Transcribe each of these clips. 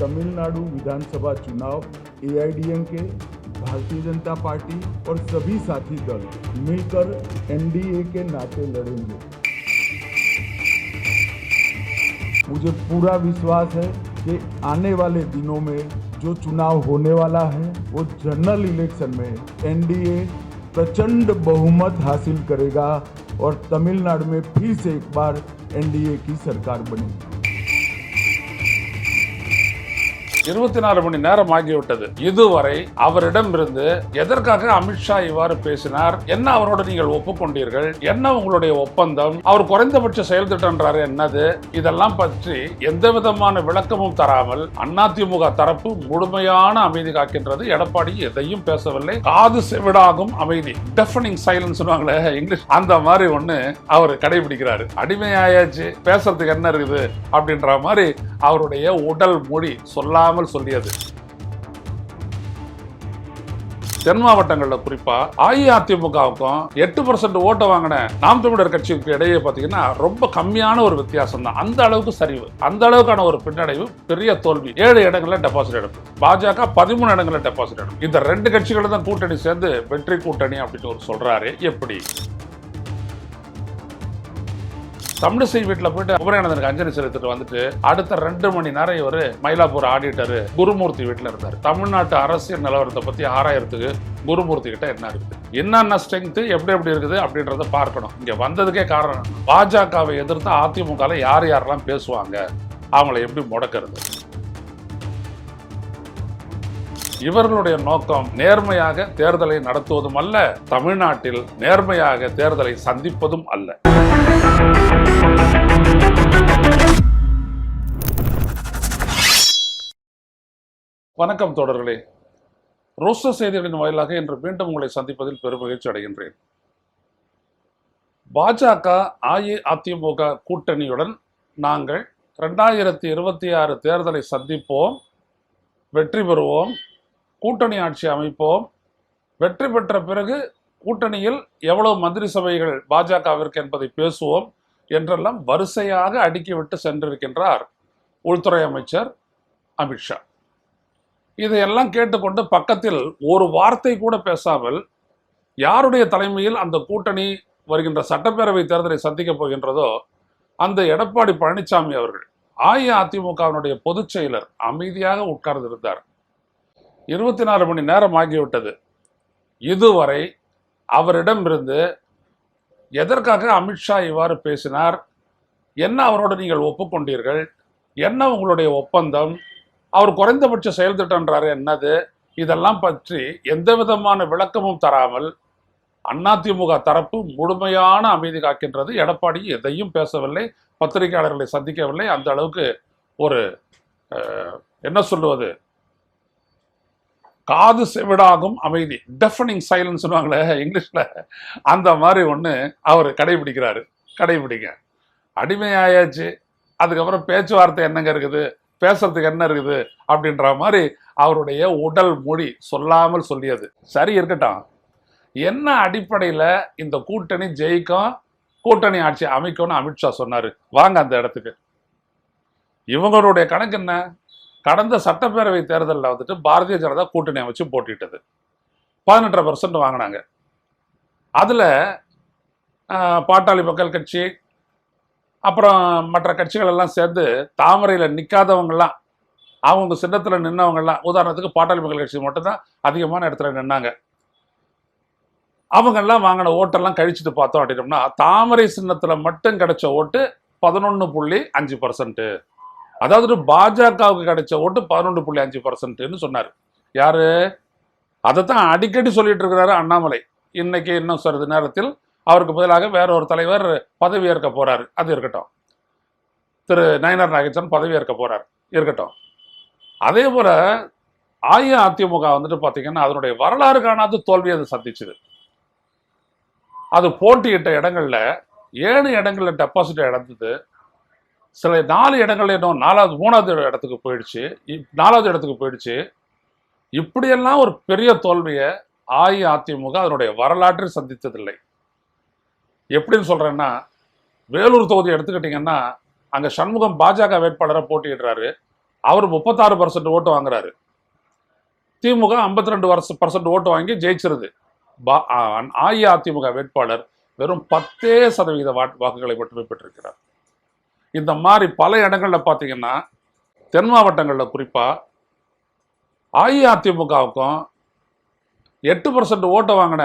तमिलनाडु विधानसभा चुनाव AIADMK, Bharatiya Janata party और सभी साथी दल मिलकर एनडीए के नाते लड़ेंगे। मुझे पूरा विश्वास है कि आने वाले दिनों में जो चुनाव होने वाला है वो जनरल इलेक्शन में एनडीए प्रचंड बहुमत हासिल करेगा और तमिलनाडु में फिर से एक बार एनडीए की सरकार बनेगी। 24 மணி நேரம் ஆகிவிட்டது. இதுவரை அவரிடமிருந்து எதற்காக அமித்ஷா இவ்வாறு பேசினார், என்ன அவரோடு நீங்கள் ஒப்புக்கொண்டீர்கள், என்ன உங்களுடைய ஒப்பந்தம், அவர் குறைந்தபட்ச செயல் திட்டம்ன்றாரு என்னது, இதெல்லாம் பற்றி எந்த விதமான விளக்கமும் தராமல் அதிமுக தரப்பு முழுமையான அமைதி காக்கின்றது. எடப்பாடி எதையும் பேசவில்லை, காது செவிடாகும் அமைதி, டெஃபனிங் சைலன்ஸ் இங்கிலீஷ், அந்த மாதிரி ஒண்ணு அவர் கடைபிடிக்கிறாரு. அடிமையாயாச்சு, பேசுறதுக்கு என்ன இருக்குது அப்படின்ற மாதிரி அவருடைய உடல் மொழி சொல்லாமல் சொல்லியது. தென் மாவட்டங்களில் குறிப்பா அஇஅதிமுகவுக்கும் 8% ஓட்டை வாங்கின நாம் தமிழர் கட்சிக்கு இடையே பார்த்தீங்கன்னா ரொம்ப கம்மியான ஒரு வித்தியாசம் தான். அந்த அளவுக்கு சரிவு, அந்த அளவுக்கான ஒரு பின்னடைவு, பெரிய தோல்வி. 7 இடங்களில் டெபாசிட் எடுப்பு, பாஜக 13 இடங்களில் டெபாசிட் எடுப்பு. இந்த 2 கட்சிகளும் தான் கூட்டணி சேர்ந்து வெற்றி கூட்டணி அப்படின்னு ஒரு சொல்றாரு. எப்படி தமிழிசை வீட்டில் போயிட்டு குமரேனந்தனுக்கு அஞ்சலி செலுத்திட்டு வந்துட்டு அடுத்த 2 மணி நேரம் இவர் மயிலாப்பூர் ஆடிட்டர் குருமூர்த்தி வீட்டில் இருந்தார். தமிழ்நாட்டு அரசியல் நிலவரத்தை பத்தி ஆராயறதுக்கு குருமூர்த்தி கிட்ட என்ன இருக்குது, என்னென்ன ஸ்ட்ரென்த், எப்படி இருக்குது அப்படின்றத பார்க்கணும். இங்க வந்ததுக்கே காரணம், பாஜகவை எதிர்த்து அதிமுக யார் யாரெல்லாம் பேசுவாங்க, அவங்களை எப்படி முடக்கிறது. இவர்களுடைய நோக்கம் நேர்மையாக தேர்தலை நடத்துவதும் அல்ல, தமிழ்நாட்டில் நேர்மையாக தேர்தலை சந்திப்பதும் அல்ல. வணக்கம் தோழர்களே, ரோஸ்டர் செய்திகளின் வாயிலாக இன்று மீண்டும் உங்களை சந்திப்பதில் பெரும் மகிழ்ச்சி அடைகின்றேன். பாஜக அஇஅதிமுக கூட்டணியுடன் நாங்கள் 2026 தேர்தலை சந்திப்போம், வெற்றி பெறுவோம், கூட்டணி ஆட்சி அமைப்போம், வெற்றி பெற்ற பிறகு கூட்டணியில் எவ்வளவு மந்திரி சபைகள் பாஜகவிற்கு என்பதை பேசுவோம் என்றெல்லாம் வரிசையாக அடுக்கிவிட்டு சென்றிருக்கின்றார் உள்துறை அமைச்சர் அமித்ஷா. இதையெல்லாம் கேட்டுக்கொண்டு பக்கத்தில் ஒரு வார்த்தை கூட பேசாமல் யாருடைய தலைமையில் அந்த கூட்டணி வருகின்ற சட்டப்பேரவை தேர்தலை சந்திக்கப் போகின்றதோ அந்த எடப்பாடி பழனிசாமி அவர்கள், அஇஅதிமுகவினுடைய பொதுச் செயலர், அமைதியாக உட்கார்ந்திருந்தார். 24 மணி நேரம் ஆகிவிட்டது. இதுவரை அவரிடமிருந்து எதற்காக அமித்ஷா இவ்வாறு பேசினார், என்ன அவரோடு நீங்கள் ஒப்புக்கொண்டீர்கள், என்ன உங்களுடைய ஒப்பந்தம், அவர் குறைந்தபட்ச செயல் திட்டம்ன்றாரு என்னது, இதெல்லாம் பற்றி எந்த விதமான விளக்கமும் தராமல் அதிமுக தரப்பு முழுமையான அமைதி காக்கின்றது. எடப்பாடி எதையும் பேசவில்லை, பத்திரிகையாளர்களை சந்திக்கவில்லை. அந்த அளவுக்கு ஒரு என்ன சொல்லுவது, காது செவிடாகும் அமைதி, டெஃபனிங் சைலன்ஸ் இங்கிலீஷ்ல, அந்த மாதிரி ஒண்ணு அவர் கடைபிடிக்கிறாரு. கடைபிடிங்க, அடிமையாயாச்சு, அதுக்கப்புறம் பேச்சுவார்த்தை என்னங்க இருக்குது, பேசுறதுக்கு என்ன இருக்குது அப்படின்ற மாதிரி அவருடைய உடல் மொழி சொல்லாமல் சொல்லியது. சரி இருக்கட்டும், என்ன அடிப்படையில இந்த கூட்டணி ஜெயிக்கும், கூட்டணி ஆட்சி அமைக்கும்னு அமித்ஷா சொன்னாரு. வாங்க அந்த இடத்துக்கு. இவங்களுடைய கணக்கு என்ன, கடந்த சட்டப்பேரவை தேர்தலில் வந்துட்டு பாரதிய ஜனதா கூட்டணி அமைச்சு போட்டிட்டது, 18% வாங்கினாங்க. அதுல பாட்டாளி மக்கள் கட்சி அப்புறம் மற்ற கட்சிகள் எல்லாம் சேர்ந்து தாமரையில் நிற்காதவங்கலாம், அவங்க சின்னத்தில் நின்னவங்கலாம், உதாரணத்துக்கு பாட்டாளி மக்கள் கட்சி மட்டும்தான் அதிகமான இடத்துல நின்னாங்க. அவங்கெல்லாம் வாங்கின ஓட்டெல்லாம் கழிச்சுட்டு பார்த்தோம் அப்படின்னோம்னா தாமரை சின்னத்தில் மட்டும் கிடைச்ச ஓட்டு 11.5%. அதாவது பாஜகவுக்கு கிடைச்ச ஓட்டு 11.5% சொன்னார். யாரு? அதைத்தான் அடிக்கடி சொல்லிட்டு இருக்கிறாரு அண்ணாமலை. இன்னைக்கு இன்னும் சிறிது நேரத்தில் அவருக்கு பதிலாக வேற ஒரு தலைவர் பதவியேற்க போறாரு. அது இருக்கட்டும், திரு நயினார் நாகேந்திரன் பதவியேற்க போறார், இருக்கட்டும். அதே போல அஇஅதிமுக வந்துட்டு பாத்தீங்கன்னா அதனுடைய வரலாறு காணாத தோல்வி அது சந்திச்சுது. அது போட்டியிட்ட இடங்கள்ல 7 இடங்கள்ல டெபாசிட் இழந்தது. சில 4 இடங்கள்ல இன்னும் 3வது இடத்துக்கு போயிடுச்சு. இப்படியெல்லாம் ஒரு பெரிய தோல்வியை அஇஅதிமுக அதனுடைய வரலாற்றில் சந்தித்ததில்லை. எப்படின்னு சொல்றேன்னா, வேலூர் தொகுதி எடுத்துக்கிட்டீங்கன்னா அங்க சண்முகம் பாஜக வேட்பாளரை போட்டியிடுறாரு. அவர் 36% ஓட்டு வாங்குறாரு. திமுக 52% ஓட்டு வாங்கி ஜெயிச்சிருது. அஇஅதிமுக வேட்பாளர் வெறும் 10% வாக்குகளை மட்டுமே பெற்றிருக்கிறார். இந்த மாதிரி பல இடங்கள்ல பார்த்தீங்கன்னா, தென் மாவட்டங்களில் குறிப்பா அஇஅதிமுகவுக்கும் 8% ஓட்டை வாங்கின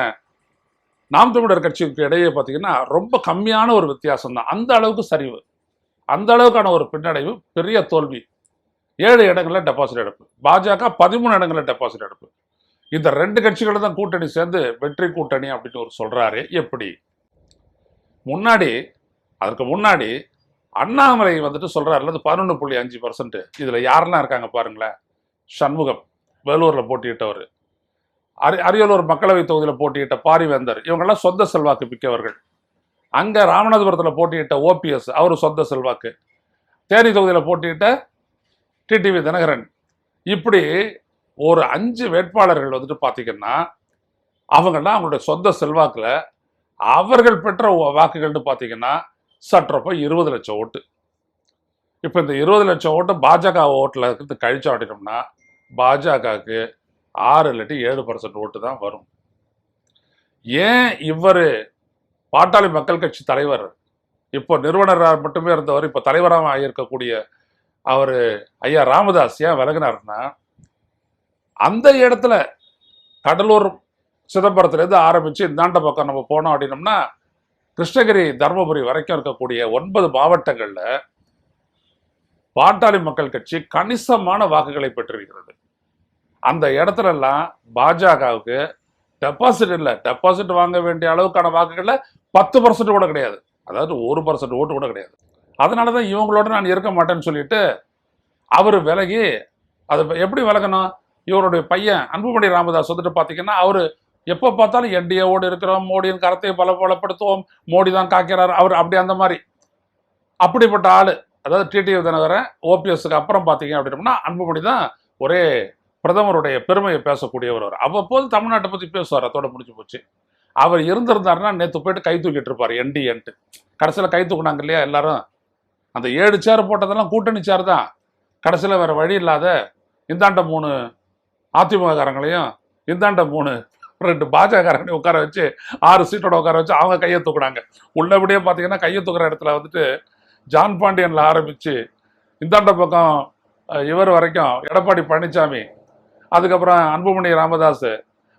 நாம் தமிழர் கட்சிக்கு இடையே பார்த்தீங்கன்னா ரொம்ப கம்மியான ஒரு வித்தியாசம் தான். அந்த அளவுக்கு சரிவு, அந்த அளவுக்கான ஒரு பின்னடைவு, பெரிய தோல்வி. 7 இடங்களில் டெபாசிட் எடுப்பு, பாஜக 13 இடங்களில் டெபாசிட் எடுப்பு. இந்த 2 கட்சிகளும் தான் கூட்டணி சேர்ந்து வெற்றி கூட்டணி அப்படின்னு ஒரு சொல்றாரு. எப்படி அதற்கு முன்னாடி அண்ணாமலை வந்துட்டு சொல்றாரு 11.5%. இதுல யாரெல்லாம் இருக்காங்க பாருங்களேன். சண்முகம் வேலூர்ல போட்டியிட்டவர், அரியலூர் மக்களவை தொகுதியில் போட்டியிட்ட பாரிவேந்தர், இவங்கெல்லாம் சொந்த செல்வாக்கு மிக்கவர்கள். அங்க ராமநாதபுரத்தில் போட்டியிட்ட ஓபிஎஸ், அவரு சொந்த செல்வாக்கு. தேனி தொகுதியில் போட்டியிட்ட டிடிவி தினகரன். இப்படி ஒரு 5 வேட்பாளர்கள் வந்துட்டு பார்த்தீங்கன்னா அவங்கெல்லாம் அவங்களுடைய சொந்த செல்வாக்குல அவர்கள் பெற்ற வாக்குகள்னு பார்த்தீங்கன்னா சற்றப்ப 20 லட்சம் ஓட்டு. இப்போ இந்த 20 லட்சம் ஓட்டு பாஜக ஓட்டில் இருக்கிறது கழிச்சு ஆட்டினோம்னா பாஜகவுக்கு 6 இல்லாட்டி 7% ஓட்டு தான் வரும். ஏன் இவர் பாட்டாளி மக்கள் கட்சி தலைவர், இப்போ நிறுவனராக மட்டுமே இருந்தவர், இப்போ தலைவராக ஆகியிருக்கக்கூடிய அவர் ஐயா ராமதாஸ் ஏன் விலகினார்னா, அந்த இடத்துல கடலூர் சிதம்பரத்துலேருந்து ஆரம்பித்து இந்தாண்ட பக்கம் நம்ம போனோம் அப்படின்னோம்னா கிருஷ்ணகிரி தருமபுரி வரைக்கும் இருக்கக்கூடிய 9 மாவட்டங்களில் பாட்டாளி மக்கள் கட்சி கணிசமான வாக்குகளை பெற்றிருக்கிறது. அந்த இடத்துலலாம் பாஜகவுக்கு டெபாசிட் இல்லை, டெபாசிட் வாங்க வேண்டிய அளவுக்கான வாக்குகளில் 10% கூட கிடையாது, அதாவது 1% ஓட்டு கூட கிடையாது. அதனால தான் இவங்களோட நான் இருக்க மாட்டேன்னு சொல்லிட்டு அவர் விலகி, அது எப்படி விலகணும், இவருடைய பையன் அன்புமணி ராமதாஸ் வந்துட்டு பார்த்தீங்கன்னா அவர் எப்போ பார்த்தாலும் என்டிஏவோடு இருக்கிறோம், மோடியின் கரத்தை பலப்படுத்துவோம், மோடி தான் காக்கிறார், அவர் அப்படி அந்த மாதிரி அப்படிப்பட்ட ஆள். அதாவது டிடிவி தினகரன் ஓபிஎஸ்க்கு அப்புறம் பார்த்தீங்க அப்படின்னோம்னா அன்புமணி தான் ஒரே பிரதமருடைய பெருமையை பேசக்கூடியவர். அவ்வப்போது தமிழ்நாட்டை பற்றி பேசுவார், அதோட முடிஞ்சு போச்சு. அவர் இருந்திருந்தாருன்னா நேற்று போயிட்டு கை தூக்கிட்டு இருப்பார் என்டிஏன்ட்டு. கடைசியில் கை தூக்குனாங்க இல்லையா எல்லாரும். அந்த 7 சேர் போட்டதெல்லாம் கூட்டணி சேர் தான். கடைசியில் வேற வழி இல்லாத இந்தாண்ட 3 அதிமுககாரங்களையும் இந்தாண்ட 2 பாஜகக்காரங்களையும் உட்கார வச்சு 6 சீட்டோட உட்கார வச்சு அவங்க கையை தூக்குனாங்க. உள்ளபடியே பார்த்தீங்கன்னா கையை தூக்குற இடத்துல வந்துட்டு ஜான் பாண்டியன்ல ஆரம்பிச்சு இந்தாண்ட பக்கம் இவர் வரைக்கும் எடப்பாடி பழனிசாமி, அதுக்கப்புறம் அன்புமணி ராமதாஸ்,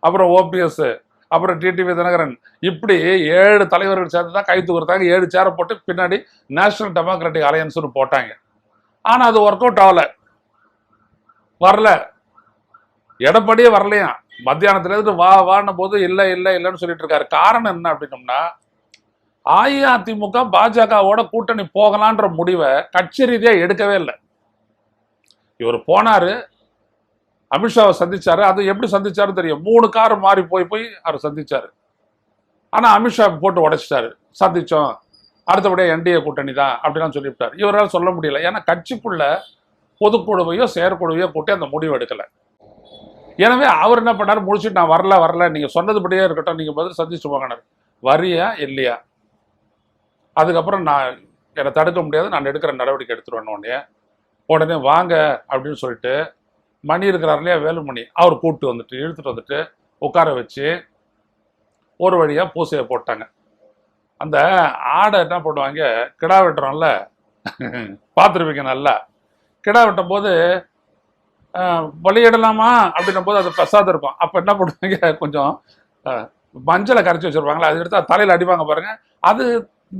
அப்புறம் ஓபிஎஸ், அப்புறம் டிடிவி தினகரன், இப்படி 7 தலைவர்கள் சேர்ந்து தான் கை தூக்குறதாங்க. 7 சேரை போட்டு பின்னாடி நேஷனல் டெமோக்ராட்டிக் அலையன்ஸ்னு போட்டாங்க. ஆனால் அது ஒர்க் அவுட் ஆகல, வரல. எடப்பாடியே வரலையா, மத்தியானத்துலேருந்து வான்னும் போது இல்லை இல்லைன்னு சொல்லிட்டு இருக்காரு. காரணம் என்ன அப்படின்னோம்னா, அஇஅதிமுக பாஜகவோட கூட்டணி போகலான்ற முடிவை கட்சி ரீதியாக எடுக்கவே இல்லை. இவர் போனாரு, அமித்ஷாவை சந்திச்சாரு. அது எப்படி சந்திச்சாரு தெரியும், 3 கார் மாறி போய் அவர் சந்திச்சாரு. ஆனா அமித்ஷா போட்டு உடைச்சிட்டாரு. சந்திச்சோம், அடுத்தபடியாக என்டிஏ கூட்டணி தான் அப்படிலாம் சொல்லிவிட்டார். இவரால் சொல்ல முடியல, ஏன்னா கட்சிக்குள்ள பொதுக்குழுவையோ செயற்குழுவையோ கூட்டி அந்த முடிவு எடுக்கல. எனவே அவர் என்ன பண்ணாரு, முடிச்சுட்டு நான் வரல, நீங்க சொன்னதுபடியே இருக்கட்டும், நீங்க பதில் சந்திச்சு போங்கனார். வரியா இல்லையா, அதுக்கப்புறம் நான் என்னை தடுக்க முடியாது, நான் எடுக்கிற நடவடிக்கை எடுத்துருவேன். உடனே வாங்க அப்படின்னு சொல்லிட்டு மணி இருக்கிறார் இல்லையா, வேலுமணி, அவர் கூப்பிட்டு வந்துட்டு இழுத்துட்டு வந்துட்டு உட்கார வச்சு ஒரு வழியாக பூசையை போட்டாங்க. அந்த ஆடை என்ன பண்ணுவாங்க, கிடா வெட்டுறோம்ல, பார்த்துருப்பீங்க நல்லா. கிடா வெட்டும் போது பலியிடலாமா அப்படின்னும் போது அது பிரசாதம் இருக்கும். அப்போ என்ன பண்ணுவாங்க, கொஞ்சம் மஞ்சளை கரைச்சி வச்சிருப்பாங்களா, அது எடுத்து தலையில் அடிப்பாங்க பாருங்க. அது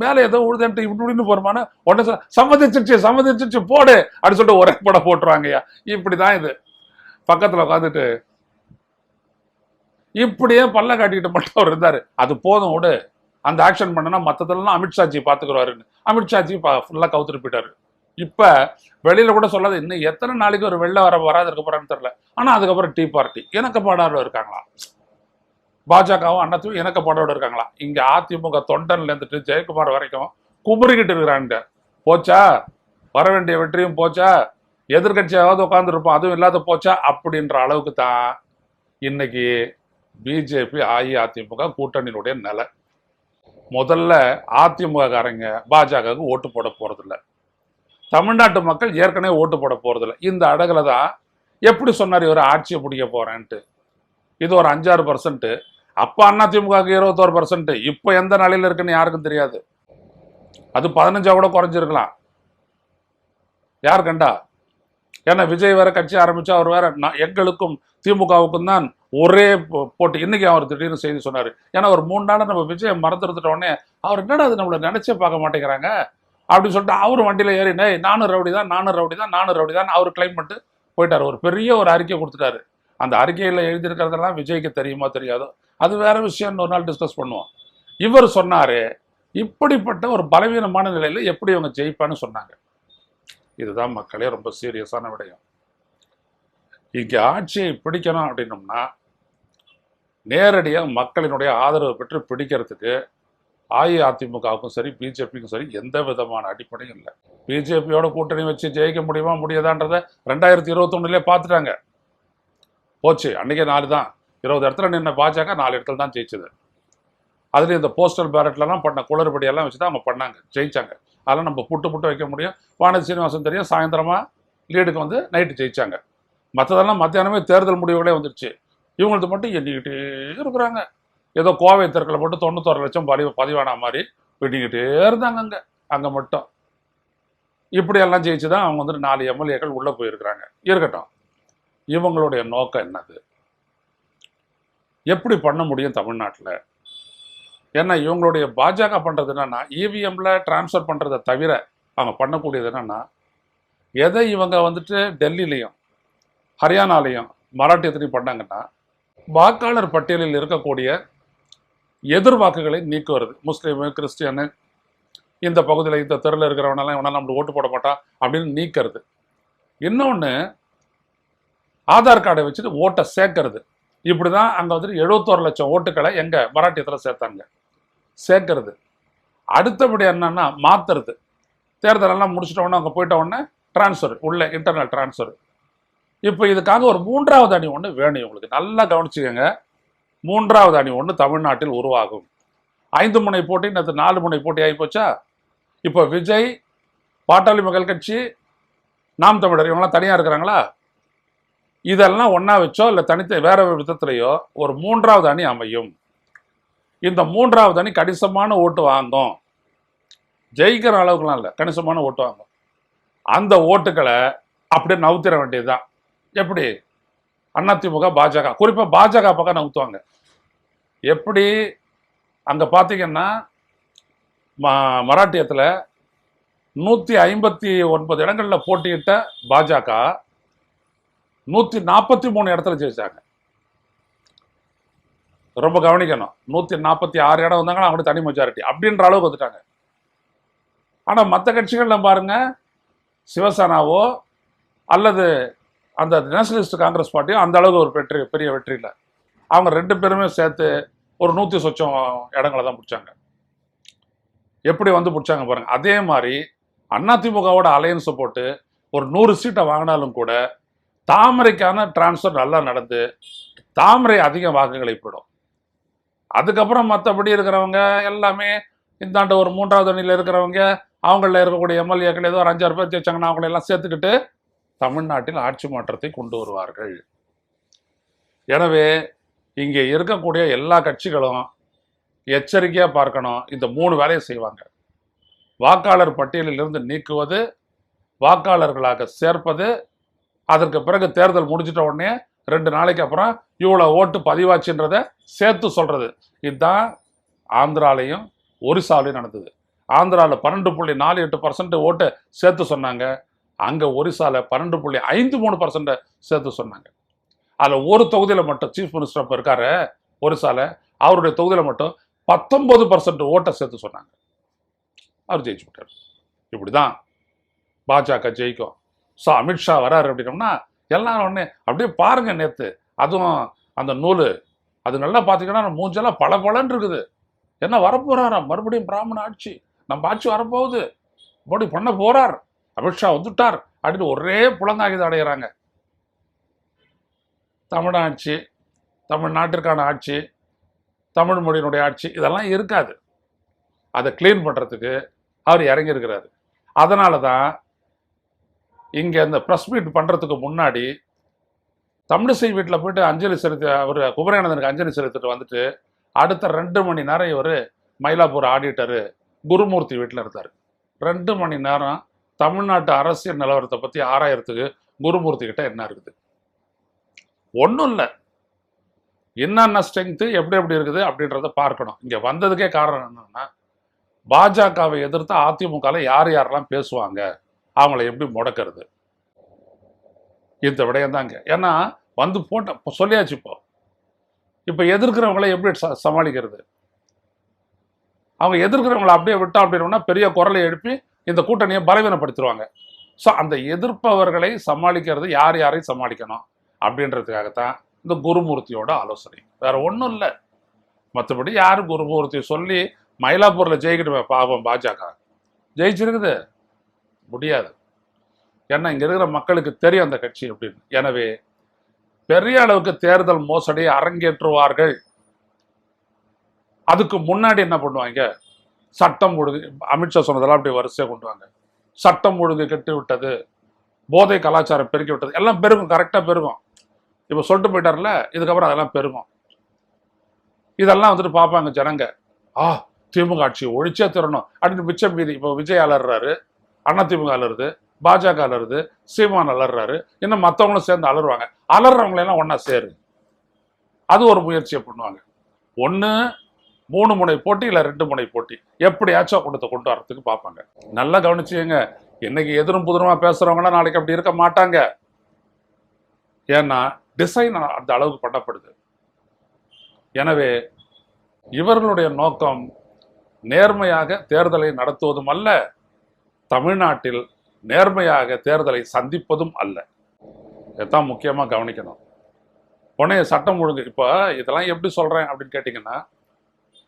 மேலே ஏதோ உழுதுன்ட்டு இப்படின்னு போறமான உடனே சம்மதிச்சிருச்சு போடு அப்படின்னு சொல்லிட்டு ஒரே போட போட்டுருவாங்கய்யா. இப்படிதான் இது. பக்கத்துல உட்காந்துட்டு இப்படியே பல்ல காட்டிக்கிட்டு மட்டும் அவர் இருந்தாரு. அது போதும் விடு, அந்த ஆக்ஷன் பண்ணனா மற்றதெல்லாம் அமித்ஷாஜி பாத்துக்கிறாருன்னு அமித்ஷாஜி ஃபுல்லா கவுத்துட்டு போயிட்டாரு. இப்ப வெளியில கூட சொல்லாது, இன்னும் எத்தனை நாளைக்கு ஒரு வெள்ள வராது இருக்க போறான்னு தெரியல. ஆனா அதுக்கப்புறம் டீ பார்ட்டி இணக்கப்பாடோட இருக்காங்களா, பாஜகவும் அண்ணாத்தையும் இணக்கப்பாடோட இருக்காங்களா. இங்க அதிமுக தொண்டன்ல இருந்துட்டு ஜெயக்குமார் வரைக்கும் குமுறிக்கிட்டு இருக்கிறாங்க. போச்சா, வர வேண்டிய வெற்றியும் போச்சா, எதிர்கட்சியாவது உட்காந்துருப்போம் அதுவும் இல்லாத போச்சா அப்படின்ற அளவுக்கு தான் இன்னைக்கு பிஜேபி அஇஅதிமுக கூட்டணியினுடைய நிலை. முதல்ல அதிமுக காரங்க பாஜகவுக்கு ஓட்டு போட போறதில்லை. தமிழ்நாட்டு மக்கள் ஏற்கனவே ஓட்டு போட போறதில்ல. இந்த அடகுல தான் எப்படி சொன்னார் இவர் ஆட்சியை பிடிக்க போறேன்ட்டு. இது ஒரு 5-6%. அப்ப அதிமுகவுக்கு 21%. இப்போ எந்த நிலையில இருக்குன்னு யாருக்கும் தெரியாது. அது 15 கூட குறைஞ்சிருக்கலாம். யார் கண்டா? ஏன்னா விஜய் வேற கட்சி ஆரம்பிச்சா அவர் வேற எங்களுக்கும் திமுகவுக்கும் தான் ஒரே போட்டி. இன்னைக்கு அவர் திடீர்னு செய்தி சொன்னாரு. ஏன்னா ஒரு 3 நாள் நம்ம விஜயை மறந்துருந்துட்ட உடனே அவர் என்னடா அது நம்மளை நினைச்சே பார்க்க மாட்டேங்கிறாங்க அப்படின்னு சொல்லிட்டு அவரு வண்டியில ஏறி நானும் ரவுடி தான் அவர் கிளைம் பண்ணிட்டு போயிட்டாரு. ஒரு பெரிய ஒரு அறிக்கை கொடுத்துட்டாரு. அந்த அறிக்கையில எழுதியிருக்கிறதெல்லாம் விஜய்க்கு தெரியுமா தெரியாதோ அது வேற விஷயம், ஒரு நாள் டிஸ்கஸ் பண்ணுவோம். இவர் சொன்னாரு இப்படிப்பட்ட ஒரு பலவீனமான நிலையில எப்படி இவங்க ஜெயிப்பான்னு சொன்னாங்க. இதுதான் மக்களே ரொம்ப சீரியஸான விடயம். இங்க ஆட்சியை பிடிக்கணும் அப்படின்னோம்னா நேரடியாக மக்களினுடைய ஆதரவு பெற்று பிடிக்கிறதுக்கு அஇஅதிமுகவுக்கும் சரி பிஜேபிக்கும் சரி எந்த விதமான அடிப்படையும் இல்லை. பிஜேபியோட கூட்டணி வச்சு ஜெயிக்க முடியுமா முடியாதான்றத 2021 பார்த்துட்டாங்க. போச்சு. அன்னைக்கே 4 தான். 20 இடத்துல நின்ன பாஜக 4 இடத்துல தான் ஜெயிச்சது. அதுலேயும் இந்த போஸ்டல் பேலட்லாம் பண்ண குளறுபடியெல்லாம் வச்சு தான் அவங்க பண்ணாங்க, ஜெயிச்சாங்க. அதெல்லாம் நம்ம புட்டு வைக்க முடியும். வானதி சீனிவாசன் தெரியும், சாயந்தரமா லீடுக்கு வந்து நைட்டு ஜெயிச்சாங்க. மற்றதெல்லாம் மத்தியானமே தேர்தல் முடிவுகளே வந்துருச்சு. இவங்களுக்கு மட்டும் எண்ணிக்கிட்டே இருக்கிறாங்க. ஏதோ கோவை தெற்கில் மட்டும் 91 லட்சம் பதிவான மாதிரி எண்ணிக்கிட்டே இருந்தாங்க அங்கே மட்டும். இப்படியெல்லாம் ஜெயிச்சு தான் அவங்க வந்துட்டு 4 எம்எல்ஏக்கள் உள்ளே போயிருக்கிறாங்க. இருக்கட்டும், இவங்களுடைய நோக்கம் என்னது? எப்படி பண்ண முடியும் தமிழ்நாட்டில்? ஏன்னா இவங்களுடைய பாஜக பண்ணுறது என்னன்னா இவிஎம்ல டிரான்ஸ்ஃபர் பண்ணுறதை தவிர அவங்க பண்ணக்கூடியது என்னன்னா எதை இவங்க வந்துட்டு டெல்லிலையும் ஹரியானாலையும் மராட்டியத்திலையும் பண்ணாங்கன்னா வாக்காளர் பட்டியலில் இருக்கக்கூடிய எதிர்வாக்குகளை நீக்குவது. முஸ்லீமு, கிறிஸ்டியனு, இந்த பகுதியில் இந்த தெருவில் இருக்கிறவனெல்லாம் இவனால் நம்மளுக்கு ஓட்டு போட மாட்டான் அப்படின்னு நீக்கிறது. இன்னொன்று ஆதார் கார்டை வச்சுட்டு ஓட்டை சேர்க்கறது. இப்படி தான் அங்கே வந்துட்டு 71 லட்சம் ஓட்டுக்களை எங்கள் மராட்டியத்தில் சேர்த்தாங்க. சேர்க்கறது. அடுத்தபடி என்னன்னா மாத்துறது. தேர்தலெல்லாம் முடிச்சிட்ட உடனே அங்கே போயிட்ட உடனே டிரான்ஸ்ஃபர், உள்ள இன்டர்னல் டிரான்ஸ்ஃபர். இப்போ இதுக்காக ஒரு 3வது அணி ஒன்று வேணும். இவங்களுக்கு நல்லா கவனிச்சுக்கோங்க. 3வது அணி ஒன்று தமிழ்நாட்டில் உருவாகும். 5 முனை போட்டி, நேற்று 4 முனை போட்டி ஆகி போச்சா? இப்போ விஜய், பாட்டாளி மக்கள் கட்சி, நாம் தமிழர் இவங்கெல்லாம் தனியாக இருக்கிறாங்களா? இதெல்லாம் ஒன்றா வச்சோ இல்லை தனித்த வேற விதத்திலையோ ஒரு 3வது அணி அமையும். இந்த 3வது அணி கணிசமான ஓட்டு வாங்கும். ஜெயிக்கிற அளவுக்குலாம் இல்லை, கணிசமான ஓட்டு வாங்கும். அந்த ஓட்டுக்களை அப்படியே நவுத்திர வேண்டியதுதான். எப்படி? அதிமுக, பாஜக, குறிப்பாக பாஜக பக்கம் நவுத்துவாங்க. எப்படி? அங்கே பார்த்தீங்கன்னா மராட்டியத்தில் 159 இடங்களில் போட்டியிட்ட பாஜக 143 இடத்துல ஜெயிச்சாங்க. ரொம்ப கவனிக்கணும். 146 இடம் வந்தாங்கன்னா அவங்க தனி மெஜாரிட்டி அப்படின்ற அளவுக்கு வந்துட்டாங்க. ஆனால் மற்ற கட்சிகள்ல பாருங்க, சிவசேனாவோ அல்லது அந்த நேஷனலிஸ்ட் காங்கிரஸ் பார்ட்டியோ அந்த அளவுக்கு ஒரு பெரிய வெற்றி இல்லை. அவங்க 2 பேருமே சேர்த்து ஒரு 100 சொச்சம் இடங்களை தான் பிடிச்சாங்க. எப்படி வந்து பிடிச்சாங்க பாருங்க. அதே மாதிரி அதிமுகவோட அலையன்ஸை போட்டு ஒரு 100 சீட்டை வாங்கினாலும் கூட தாமரைக்கான டிரான்ஸ்ஃபர் நல்லா நடந்து தாமரை அதிக வாக்குகளை போயிடும். அதுக்கப்புறம் மற்றபடி இருக்கிறவங்க எல்லாமே இந்தாண்ட ஒரு 3வது அணியில் இருக்கிறவங்க அவங்களில் இருக்கக்கூடிய எம்எல்ஏக்கள் ஏதோ ஒரு 5-6 பேர் ஜெயிச்சாங்கன்னா அவங்களை எல்லாம் சேர்த்துக்கிட்டு தமிழ்நாட்டில் ஆட்சி மாற்றத்தை கொண்டு வருவார்கள். எனவே இங்கே இருக்கக்கூடிய எல்லா கட்சிகளும் எச்சரிக்கையாக பார்க்கணும். இந்த 3 வேலையை செய்வாங்க. வாக்காளர் பட்டியலில் இருந்து நீக்குவது, வாக்காளர்களாக சேர்ப்பது, அதற்கு பிறகு தேர்தல் முடிஞ்சிட்ட உடனே 2 நாளைக்கு அப்புறம் இவ்வளோ ஓட்டு பதிவாச்சுன்றதை சேர்த்து சொல்றது. இதுதான் ஆந்திராலையும் ஒரிசாலையும் நடந்தது. ஆந்திராவில் 12.48% ஓட்டு சேர்த்து சொன்னாங்க. அங்கே ஒரிசாவில் 12.53% சேர்த்து சொன்னாங்க. அதில் ஒரு தொகுதியில் மட்டும் சீஃப் மினிஸ்டர் அப்போ இருக்காரு ஒரிசாவில், அவருடைய தொகுதியில் மட்டும் 19% ஓட்டை சேர்த்து சொன்னாங்க. அவர் ஜெயிச்சு விட்டார். இப்படிதான் பாஜக ஜெயிக்கும். ஸோ அமித்ஷா வராரு அப்படின்னோம்னா எல்லாரும் ஒன்று அப்படியே பாருங்க. நேற்று அதுவும் அந்த நூல் அது நல்லா பார்த்தீங்கன்னா மூஞ்செல்லாம் பளபளன்னு இருக்குது. என்ன வரப்போறாரா? மறுபடியும் பிராமண ஆட்சி, நம்ம ஆட்சி வரப்போகுது, மோடி பண்ண போறார், அமித்ஷா வந்துட்டார் அப்படின்னு ஒரே புலங்காகிதம் அடைகிறாங்க. தமிழாட்சி, தமிழ்நாட்டிற்கான ஆட்சி, தமிழ் மொழியினுடைய ஆட்சி இதெல்லாம் இருக்காது. அதை கிளீன் பண்ணுறதுக்கு அவர் இறங்கியிருக்கிறாரு. அதனால தான் இங்கே அந்த ப்ரெஸ் மீட் பண்ணுறதுக்கு முன்னாடி தமிழிசை வீட்டில் போயிட்டு அஞ்சலி செலுத்தி அவர் குமரேனந்தனுக்கு அஞ்சலி செலுத்திட்டு வந்துட்டு அடுத்த 2 மணி நேரம் இவர் மயிலாப்பூர் ஆடிட்டரு குருமூர்த்தி வீட்டில் இருந்தார். 2 மணி நேரம் தமிழ்நாட்டு அரசியல் நிலவரத்தை பற்றி ஆராயறதுக்கு குருமூர்த்தி கிட்ட என்ன இருக்குது? ஒன்றும் இல்லை. என்னென்ன ஸ்ட்ரென்த்து எப்படி எப்படி இருக்குது அப்படின்றத பார்க்கணும். இங்கே வந்ததுக்கே காரணம் என்னன்னா, பாஜகவை எதிர்த்து அதிமுகவில் யார் யாரெல்லாம் பேசுவாங்க, அவங்கள எப்படி முடக்கிறது, இந்த விடயம் தாங்க. ஏன்னா வந்து போட்ட சொல்லியாச்சு. இப்போ எதிர்க்கிறவங்களை எப்படி சமாளிக்கிறது? அவங்க எதிர்க்கிறவங்களை அப்படியே விட்டா அப்படின்னா பெரிய குரலை எழுப்பி இந்த கூட்டணியை பலவீனப்படுத்திடுவாங்க. ஸோ அந்த எதிர்ப்பவர்களை சமாளிக்கிறது யார் யாரையும் சமாளிக்கணும் அப்படின்றதுக்காகத்தான் இந்த குருமூர்த்தியோட ஆலோசனை. வேற ஒன்றும் இல்லை. மற்றபடி யார் குருமூர்த்தி சொல்லி மயிலாப்பூரில் ஜெயிக்கிட்டு பாவம் பாஜக ஜெயிச்சிருக்குது முடியாது. ஏன்னா இங்கே இருக்கிற மக்களுக்கு தெரியும் அந்த கட்சி அப்படின்னு. எனவே பெரிய அளவுக்கு தேர்தல் மோசடியை அரங்கேற்றுவார்கள். அதுக்கு முன்னாடி என்ன பண்ணுவாங்க? சட்டம் ஒழுங்கு, அமித்ஷா சொன்னதெல்லாம் அப்படி வரிசையாக கொண்டு வாங்க. சட்டம் ஒழுங்கு கெட்டு விட்டது, போதை கலாச்சாரம் பெருக்கி விட்டது, எல்லாம் பெருகும், கரெக்டாக பெருகும். இப்போ சொல்லிட்டு போயிட்டார்ல, இதுக்கப்புறம் அதெல்லாம் பெருகும். இதெல்லாம் வந்துட்டு பார்ப்பாங்க ஜனங்க. திமுக ஆட்சி ஒழிச்சே தரணும் அப்படின்னு மிச்சம் மீதி. இப்போ விஜய் அலறாரு, அண்ணா திமுக அலருது, பாஜக அலருது, சீமான் அலறாரு, இன்னும் மற்றவங்களும் சேர்ந்து அலறுவாங்க. அலறவங்களெல்லாம் ஒன்னா சேரு, அது ஒரு முயற்சியை பண்ணுவாங்க. ஒன்று 3 முனை போட்டி, இல்லை 2 முனை போட்டி, எப்படியாச்சும் கொண்டு வரத்துக்கு பார்ப்பாங்க. நல்லா கவனிச்சுங்க. இன்னைக்கு எதிரும் புதிரமா பேசுறவங்களாம் நாளைக்கு அப்படி இருக்க மாட்டாங்க. ஏன்னா டிசைன் அந்த அளவுக்கு பண்ணப்படுது. எனவே இவர்களுடைய நோக்கம் நேர்மையாக தேர்தலை நடத்துவதும் அல்ல, தமிழ்நாட்டில் நேர்மையாக தேர்தலை சந்திப்பதும் அல்ல. இதான் முக்கியமாக கவனிக்கணும். உடனே சட்டம் ஒழுங்கு, இப்போ இதெல்லாம் எப்படி சொல்கிறேன் அப்படின்னு கேட்டிங்கன்னா,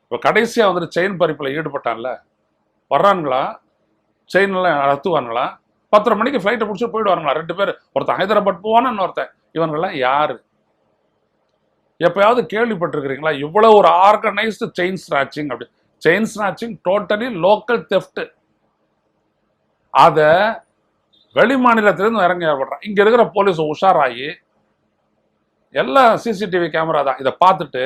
இப்போ கடைசியாக வந்துட்டு செயின் பறிப்பில் ஈடுபட்டான்ல, வர்றானுங்களா, செயின்லாம் நடத்துவானுங்களா, 10:30 மணிக்கு ஃப்ளைட்டை பிடிச்சி போயிடுவானுங்களா 2 பேர், ஒருத்தன் ஹைதராபாத் போவான்னு இன்னொருத்தன். இவங்கெல்லாம் யாரு? எப்பயாவது கேள்விப்பட்டிருக்கிறீங்களா இவ்வளவு ஒரு ஆர்கனைஸ்டு செயின் ஸ்நாச்சிங்? அப்படி chain snatching totally local theft. அதை வெளி மாநிலத்திலிருந்து இறங்கி ஏற்படுறான். இங்க இருக்கிற போலீஸ் உஷாராகி எல்லாம் சிசிடிவி கேமரா தான், இதை பார்த்துட்டு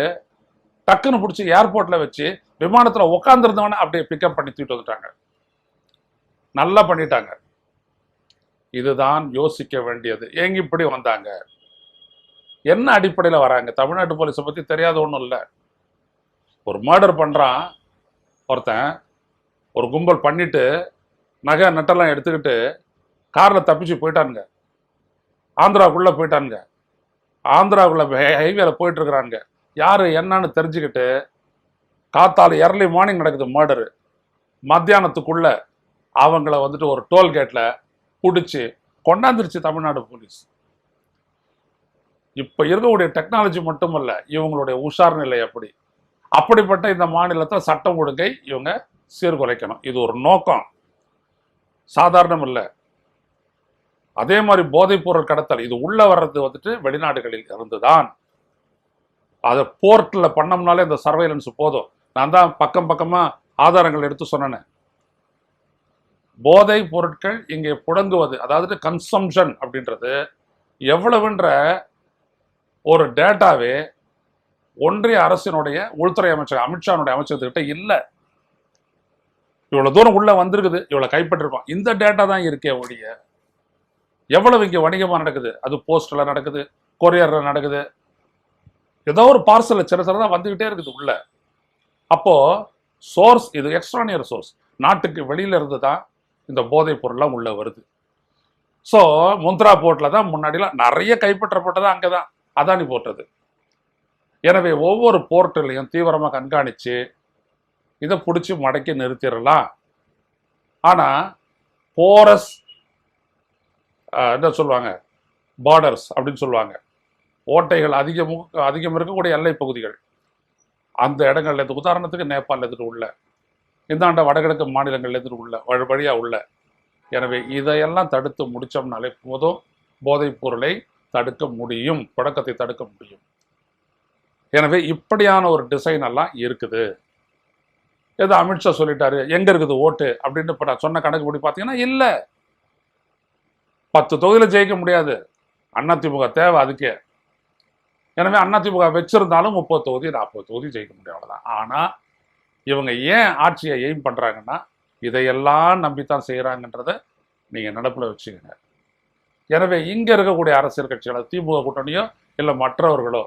டக்குன்னு பிடிச்சி ஏர்போர்ட்ல வச்சு விமானத்துல உட்காந்துருந்தவன அப்படியே பிக்கப் பண்ணி தூக்கிட்டு வந்துட்டாங்க. நல்லா பண்ணிட்டாங்க. இதுதான் யோசிக்க வேண்டியது. எங்க இப்படி வந்தாங்க, என்ன அடிப்படையில் வராங்க? தமிழ்நாட்டு போலீஸை பத்தி தெரியாத ஒன்றும் இல்லை. ஒரு மர்டர் பண்றான் ஒருத்தன், ஒரு கும்பல் பண்ணிட்டு நகை நட்டெல்லாம் எடுத்துக்கிட்டு கார்ல தப்பிச்சு போயிட்டானுங்க, ஆந்திராவுக்குள்ள போயிட்டானுங்க, ஆந்திராவுக்குள்ள ஹைவேல போயிட்டு இருக்கிறானுங்க. யாரு என்னன்னு தெரிஞ்சுக்கிட்டு காத்தால early மார்னிங் நடக்குது மர்டரு, மத்தியானத்துக்குள்ள அவங்கள வந்துட்டு ஒரு டோல்கேட்ல பிடிச்சி கொண்டாந்துருச்சு தமிழ்நாடு போலீஸ். இப்ப இருக்கக்கூடிய டெக்னாலஜி மட்டுமல்ல, இவங்களுடைய உஷார் நிலை அப்படிப்பட்ட இந்த மாநிலத்தில் சட்டம் ஒழுங்கை இவங்க சீர்குலைக்கணும். இது ஒரு நோக்கம், சாதாரணம் இல்லை. அதே மாதிரி போதைப் பொருள் கடத்தல், இது உள்ள வர்றது வந்துட்டு வெளிநாடுகளில் இருந்துதான். அதை போர்ட்ல பண்ணோம்னாலே இந்த சர்வைலன்ஸ் போதும். நான் தான் பக்கமா ஆதாரங்கள் எடுத்து சொன்னேன். போதை பொருட்கள் இங்கே புழங்குவது, அதாவது கன்சம்ஷன் அப்படின்றது எவ்வளவுன்ற ஒரு டேட்டாவே ஒன்றிய அரசினுடைய உள்துறை அமைச்சர் அமித்ஷானுடைய அமைச்சர்கிட்ட இல்லை. இவ்வளவு தூரம் உள்ள வந்திருக்குது, இவ்வளவு கைப்பற்றிருக்கோம், இந்த டேட்டா தான் இருக்கே ஒழிய எவ்வளவு இங்க வணிகமா நடக்குது, அது போஸ்ட்ல நடக்குது, கொரியர்ல நடக்குது, ஏதோ ஒரு பார்சல் சில தான் வந்துகிட்டே இருக்குது உள்ள. அப்போ சோர்ஸ், இது எக்ஸ்ட்ரானியர் சோர்ஸ், நாட்டுக்கு வெளியில இருந்து தான் இந்த போதைப் பொருள்லாம் உள்ள வருது. ஸோ முந்த்ரா போர்ட்ல தான் முன்னாடிலாம் நிறைய கைப்பற்றப்பட்டது, அங்கதான் அதானி போட்டது. எனவே ஒவ்வொரு போர்ட்டிலையும் தீவிரமாக கண்காணிச்சு இதை பிடிச்சி மடக்கி நிறுத்திடலாம். ஆனா போரஸ் என்ன சொல்லுவாங்க, பார்டர்ஸ் அப்படின்னு சொல்லுவாங்க, ஓட்டைகள் அதிகம் இருக்கக்கூடிய எல்லை பகுதிகள், அந்த இடங்கள்ல இருந்து, உதாரணத்துக்கு நேபாளில் இருந்துட்டு உள்ள, இந்தாண்ட வடகிழக்கு மாநிலங்கள்ல இருந்துட்டு உள்ள வழியா உள்ள. எனவே இதையெல்லாம் தடுத்து முடிச்சோம்னாலே போதும், போதைப் பொருளை தடுக்க முடியும், தொடக்கத்தை தடுக்க முடியும். எனவே இப்படியான ஒரு டிசைன் எல்லாம் இருக்குது. ஏதோ அமித்ஷா சொல்லிட்டாரு, எங்க இருக்குது ஓட்டு அப்படின்னு இப்ப நான் சொன்ன கணக்கு படி பார்த்தீங்கன்னா இல்லை. 10 தொகுதியில ஜெயிக்க முடியாது. அதிமுக தேவை அதுக்கே. எனவே அதிமுக வச்சிருந்தாலும் 30 தொகுதி 40 தொகுதி ஜெயிக்க முடியும், அவ்வளவுதான். ஆனா இவங்க ஏன் ஆட்சியை எய்ம் பண்றாங்கன்னா இதையெல்லாம் நம்பித்தான் செய்யறாங்கன்றத நீங்க நடப்புல வச்சுக்கங்க. எனவே இங்க இருக்கக்கூடிய அரசியல் கட்சிகளோ திமுக கூட்டணியோ இல்லை மற்றவர்களோ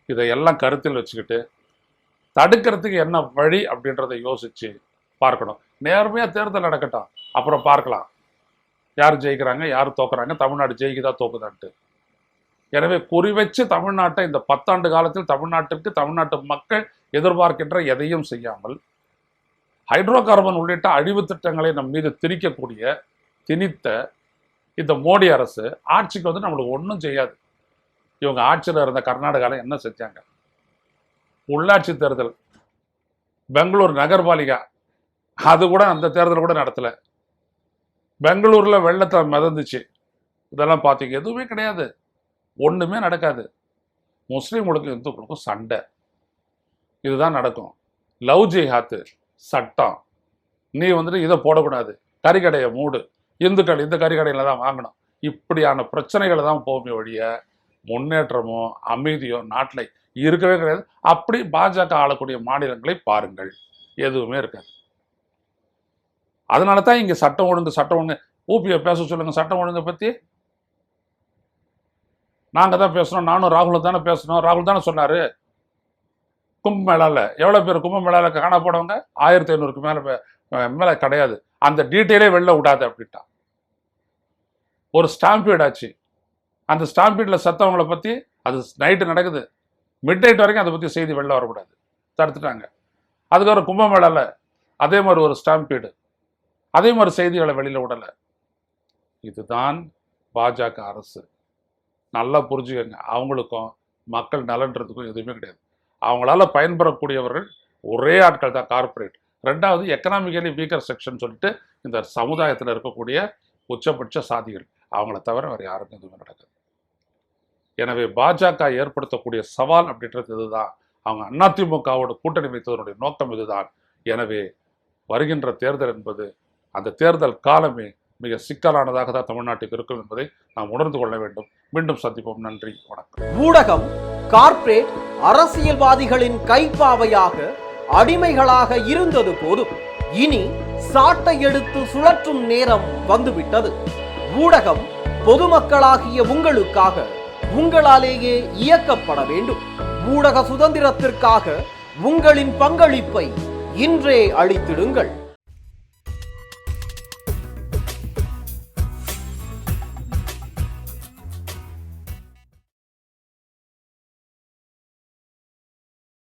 இதையெல்லாம் கருத்தில் வச்சுக்கிட்டு தடுக்கிறதுக்கு என்ன வழி அப்படின்றத யோசிச்சு பார்க்கணும். நேர்மையா தேர்தல் நடக்கட்டும், அப்புறம் பார்க்கலாம் யார் ஜெயிக்கிறாங்க யார் தோக்குறாங்க, தமிழ்நாடு ஜெயிக்குதா தோக்குதான்ட்டு. எனவே குறி வச்சு தமிழ்நாட்டை இந்த 10 ஆண்டு காலத்தில் தமிழ்நாட்டிற்கு தமிழ்நாட்டு மக்கள் எதிர்பார்க்கின்ற எதையும் செய்யாமல் ஹைட்ரோ கார்பன் உள்ளிட்ட அழிவு திட்டங்களை நம் மீது திணித்த இந்த மோடி அரசு ஆட்சிக்கு வந்து நம்மளுக்கு ஒன்றும் செய்யாது. இவங்க ஆட்சியில் இருந்த கர்நாடகாவில் என்ன செஞ்சாங்க? உள்ளாட்சி தேர்தல், பெங்களூர் நகர்பாலிகா, அது கூட அந்த தேர்தல் கூட நடத்தலை. பெங்களூரில் வெள்ளத்தை மிதந்துச்சு, இதெல்லாம் பார்த்தீங்க, எதுவுமே கிடையாது, ஒன்றுமே நடக்காது. முஸ்லீம்களுக்கும் இந்துக்களுக்கும் சண்டை, இதுதான் நடக்கும். லவ் ஜிஹாத்து சட்டம், நீ வந்துட்டு இதை போடக்கூடாது, கறிக்கடையை மூடு, இந்துக்கள் இந்த கறிக்கடையில் தான் வாங்கணும், இப்படியான பிரச்சனைகளை தான் போகுமே ஒழிய முன்னேற்றமோ அமைதியோ நாட்டில் இருக்கவே கிடையாது. அப்படி பாஜக ஆளக்கூடிய மாநிலங்களை பாருங்கள், எதுவுமே இருக்காது. அதனால தான் இங்கே சட்டம் ஒழுங்கு ஊபியை பேச சொல்லுங்க. சட்டம் ஒழுங்கை பற்றி நாங்கள் தான் பேசணும், நானும் ராகுல் தானே பேசணும். ராகுல் தானே சொன்னார் கும்பமேளாவில் எவ்வளோ பேர் கும்பமேளாவில் காண போனவங்க 1500க்கு மேலே கிடையாது, அந்த டீட்டெயிலே வெளில விடாது அப்படின்ட்டா. ஒரு ஸ்டாம்பீட் ஆச்சு, அந்த ஸ்டாம்பீடில் செத்தவங்களை பற்றி அது நைட்டு நடக்குது, மிட் நைட் வரைக்கும் அதை பற்றி செய்தி வெளில வரக்கூடாது, தடுத்துட்டாங்க. அதுக்கப்புறம் கும்பமேளாவில் அதே மாதிரி ஒரு ஸ்டாம்பீடு, அதே மாதிரி செய்திகளை வெளியில் விடலை. இதுதான் பாஜக அரசு. நல்லா புரிஞ்சுக்கங்க, அவங்களுக்கும் மக்கள் நலன்றதுக்கும் எதுவுமே கிடையாது. அவங்களால பயன்பெறக்கூடியவர்கள் ஒரே ஆட்கள் தான், கார்பரேட். ரெண்டாவது எக்கனாமிக்கலி வீக்கர் செக்ஷன் சொல்லிட்டு இந்த சமுதாயத்தில் இருக்கக்கூடிய உச்சபட்ச சாதிகள், அவங்கள தவிர வேறு யாருக்கும் எதுவுமே நடக்குது. எனவே பாஜக ஏற்படுத்தக்கூடிய சவால் அப்படின்றது இதுதான். அவங்க அதிமுகவோட கூட்டணி வைத்ததனுடைய நோக்கம் இதுதான். எனவே வருகின்ற தேர்தல் என்பது, அந்த தேர்தல் காலமே மிக சிக்கலானதாக தான் தமிழ்நாட்டுக்கு இருக்கும் என்பதை நாம் உணர்ந்து கொள்ள வேண்டும். மீண்டும் சந்திப்போம். நன்றி, வணக்கம். ஊடகம் கார்ப்பரேட் அரசியல்வாதிகளின் கைப்பாவையாக அடிமைகளாக இருந்தது போதும், இனி சாட்டை எடுத்து சுழற்றும் நேரம் வந்துவிட்டது. ஊடகம் பொதுமக்களாகிய உங்களுக்காக, உங்களாலேயே இயக்கப்பட வேண்டும். ஊடக சுதந்திரத்திற்காக உங்களின் பங்களிப்பை இன்றே அளித்திடுங்கள்.